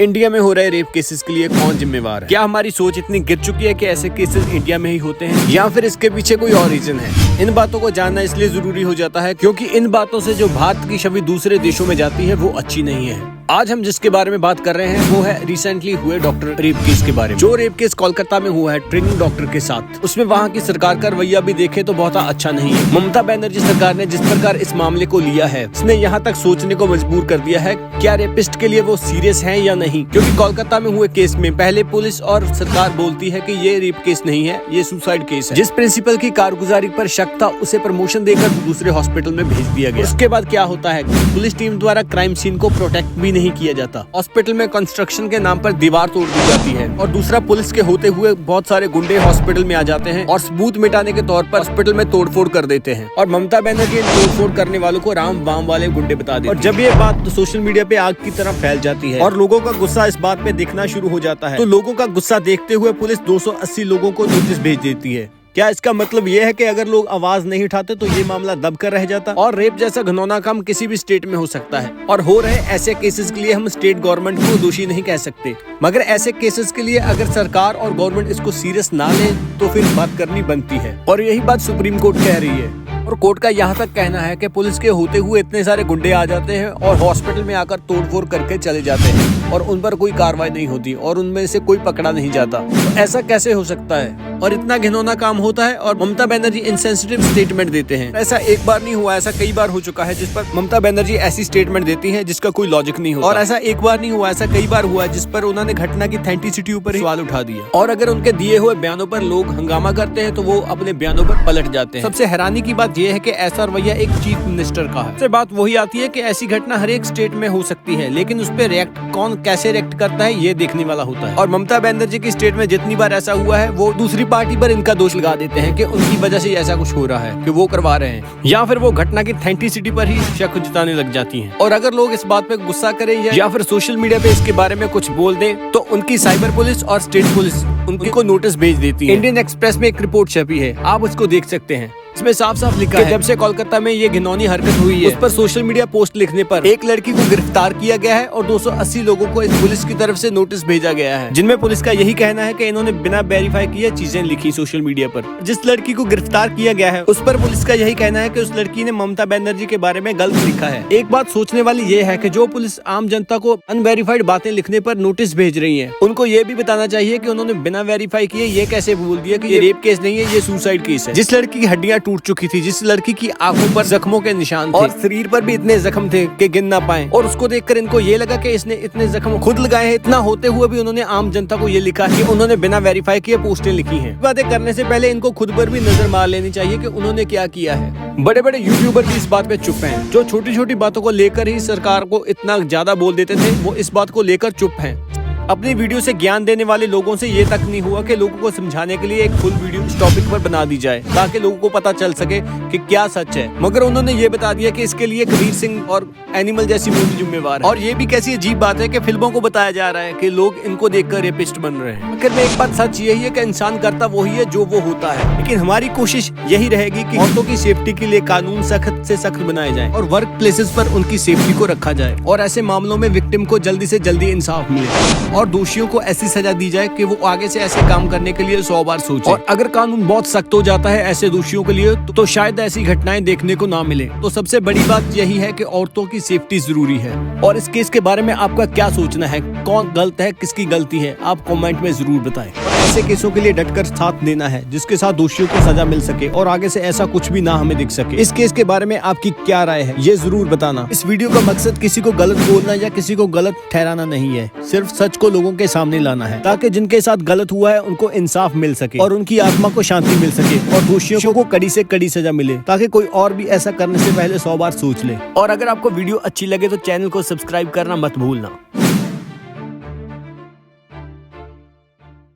India में हो रहे रेप केसेस के लिए कौन जिम्मेवार है? क्या हमारी सोच इतनी गिर चुकी है कि ऐसे केसेस इंडिया में ही होते हैं, या फिर इसके पीछे कोई और रीजन है? इन बातों को जानना इसलिए जरूरी हो जाता है क्योंकि इन बातों से जो भारत की छवि दूसरे देशों में जाती है वो अच्छी नहीं है। आज हम जिसके बारे में बात कर रहे हैं वो है रिसेंटली हुए डॉक्टर रेप केस के बारे में। जो रेप केस कोलकाता में हुआ है ट्रेनिंग डॉक्टर के साथ, उसमें वहाँ की सरकार का रवैया भी देखे तो बहुत अच्छा नहीं है। ममता बनर्जी सरकार ने जिस प्रकार इस मामले को लिया है उसने यहाँ तक सोचने को मजबूर कर दिया है क्या रेपिस्ट के लिए वो सीरियस है या नहीं। क्योंकि कोलकाता में हुए केस में पहले पुलिस और सरकार बोलती है कि ये रेप केस नहीं है, ये सुसाइड केस है। जिस प्रिंसिपल की कारगुजारी पर शक था उसे प्रमोशन देकर दूसरे हॉस्पिटल में भेज दिया गया। उसके बाद क्या होता है, पुलिस टीम द्वारा क्राइम सीन को प्रोटेक्ट भी नहीं किया जाता। हॉस्पिटल में कंस्ट्रक्शन के नाम पर दीवार तोड़ दी जाती है और दूसरा पुलिस के होते हुए बहुत सारे गुंडे हॉस्पिटल में आ जाते हैं और सबूत मिटाने के तौर पर हॉस्पिटल में तोड़फोड़ कर देते हैं। और ममता बनर्जी इन तोड़फोड़ करने वालों को राम वाम वाले गुंडे बता देती है। और जब ये बात तो सोशल मीडिया पे आग की तरह फैल जाती है और लोगों का गुस्सा इस बात पे दिखना शुरू हो जाता है, तो लोगों का गुस्सा देखते हुए पुलिस 280 लोगों को नोटिस भेज देती है। क्या इसका मतलब ये है कि अगर लोग आवाज नहीं उठाते तो ये मामला दब कर रह जाता? और रेप जैसा घिनौना काम किसी भी स्टेट में हो सकता है और हो रहे ऐसे केसेस के लिए हम स्टेट गवर्नमेंट को दोषी नहीं कह सकते, मगर ऐसे केसेस के लिए अगर सरकार और गवर्नमेंट इसको सीरियस ना ले तो फिर बात करनी बनती है। और यही बात सुप्रीम कोर्ट कह रही है। और कोर्ट का यहाँ तक कहना है कि पुलिस के होते हुए इतने सारे गुंडे आ जाते हैं और हॉस्पिटल में आकर तोड़फोड़ करके चले जाते हैं और उन पर कोई कार्रवाई नहीं होती और उनमें से कोई पकड़ा नहीं जाता। तो ऐसा कैसे हो सकता है और इतना घिनौना काम होता है और ममता बनर्जी इनसेंसिटिव स्टेटमेंट देते हैं? ऐसा एक बार नहीं हुआ, ऐसा कई बार हो चुका है जिस पर ममता बनर्जी ऐसी स्टेटमेंट देती है जिसका कोई लॉजिक नहीं होता। और ऐसा एक बार नहीं हुआ, ऐसा कई बार हुआ जिस पर उन्होंने घटना की ऑथेंटिसिटी ऊपर सवाल उठा दिया। और अगर उनके दिए हुए बयानों पर लोग हंगामा करते हैं तो वो अपने बयानों पर पलट जाते हैं। सबसे हैरानी की बात यह है कि ऐसा रवैया एक चीफ मिनिस्टर का है। सबसे बात वही आती है कि ऐसी घटना हर एक स्टेट में हो सकती है, लेकिन उस पर रिएक्ट कौन कैसे रिएक्ट करता है ये देखने वाला होता है। और ममता बनर्जी की स्टेट में जितनी बार ऐसा हुआ है वो दूसरी पार्टी पर इनका दोष लगा देते हैं कि उनकी वजह से ऐसा कुछ हो रहा है, कि वो करवा रहे हैं, या फिर वो घटना की ऑथेंटिसिटी पर ही शक जताने लग जाती हैं। और अगर लोग इस बात पे गुस्सा करें या फिर सोशल मीडिया पे इसके बारे में कुछ बोल दें तो उनकी साइबर पुलिस और स्टेट पुलिस उनको नोटिस भेज देती है। इंडियन एक्सप्रेस में एक रिपोर्ट छपी है, आप उसको देख सकते हैं। इसमें साफ साफ लिखा है जब से कोलकाता में ये घिनौनी हरकत हुई है उस पर सोशल मीडिया पोस्ट लिखने पर एक लड़की को गिरफ्तार किया गया है और 280 लोगों को इस पुलिस की तरफ से नोटिस भेजा गया है, जिनमें पुलिस का यही कहना है कि इन्होंने बिना वेरीफाई किए चीजें लिखी सोशल मीडिया पर। जिस लड़की को गिरफ्तार किया गया है उस पर पुलिस का यही कहना है कि उस लड़की ने ममता बनर्जी के बारे में गलत लिखा है। एक बात सोचने वाली ये है कि जो पुलिस आम जनता को अनवेरीफाइड बातें लिखने पर नोटिस भेज रही है, उनको ये भी बताना चाहिए कि उन्होंने बिना वेरीफाई किए ये कैसे बोल दिया कि ये रेप केस नहीं है, ये सुसाइड केस है। जिस लड़की की हड्डियां टूट चुकी थी, जिस लड़की की आंखों पर जख्मों के निशान थे और शरीर पर भी इतने जख्म थे कि गिन ना पाए, और उसको देखकर इनको ये लगा कि इसने इतने जख्म खुद लगाए हैं। इतना होते हुए भी उन्होंने आम जनता को ये लिखा कि उन्होंने बिना वेरीफाई किए पोस्टें लिखी हैं। बातें करने से पहले इनको खुद पर भी नजर मार लेनी चाहिए कि उन्होंने क्या किया है। बड़े बड़े यूट्यूबर भी इस बात पे चुप हैं, जो छोटी छोटी बातों को लेकर ही सरकार को इतना ज्यादा बोल देते थे, वो इस बात को लेकर चुप हैं। अपनी वीडियो से ज्ञान देने वाले लोगों से ये तक नहीं हुआ कि लोगों को समझाने के लिए एक फुल वीडियो इस टॉपिक पर बना दी जाए ताकि लोगों को पता चल सके कि क्या सच है, मगर उन्होंने ये बता दिया कि इसके लिए कबीर सिंह और एनिमल जैसी मूवी जिम्मेवार है। और ये भी कैसी अजीब बात है कि फिल्मों को बताया जा रहा है कि लोग इनको देखकर रेपिस्ट बन रहे हैं। आखिर में एक बात सच यही है कि इंसान करता वही है जो वो होता है, लेकिन हमारी कोशिश यही रहेगी कि औरतों की सेफ्टी के लिए कानून सख्त से सख्त बनाए जाए और वर्क प्लेसेस पर उनकी सेफ्टी को रखा जाए और ऐसे मामलों में विक्टिम को जल्दी से जल्दी इंसाफ मिले और दोषियों को ऐसी सजा दी जाए कि वो आगे से ऐसे काम करने के लिए 100 बार सोचे। और अगर कानून बहुत सख्त हो जाता है ऐसे दोषियों के लिए तो शायद ऐसी घटनाएं देखने को ना मिले। तो सबसे बड़ी बात यही है कि औरतों की सेफ्टी जरूरी है। और इस केस के बारे में आपका क्या सोचना है, कौन गलत है, किसकी गलती है, आप कमेंट में जरूर बताएं। ऐसे केसों के लिए डटकर साथ देना है जिसके साथ दोषियों को सजा मिल सके और आगे से ऐसा कुछ भी ना हमें दिख सके। इस केस के बारे में आपकी क्या राय है ये जरूर बताना। इस वीडियो का मकसद किसी को गलत बोलना या किसी को गलत ठहराना नहीं है, सिर्फ सच को लोगों के सामने लाना है ताकि जिनके साथ गलत हुआ है उनको इंसाफ मिल सके और उनकी आत्मा को शांति मिल सके और दोषियों को कड़ी से कड़ी सजा मिले ताकि कोई और भी ऐसा करने से पहले 100 बार सोच ले। और अगर आपको वीडियो अच्छी लगे तो चैनल को सब्सक्राइब करना मत भूलना।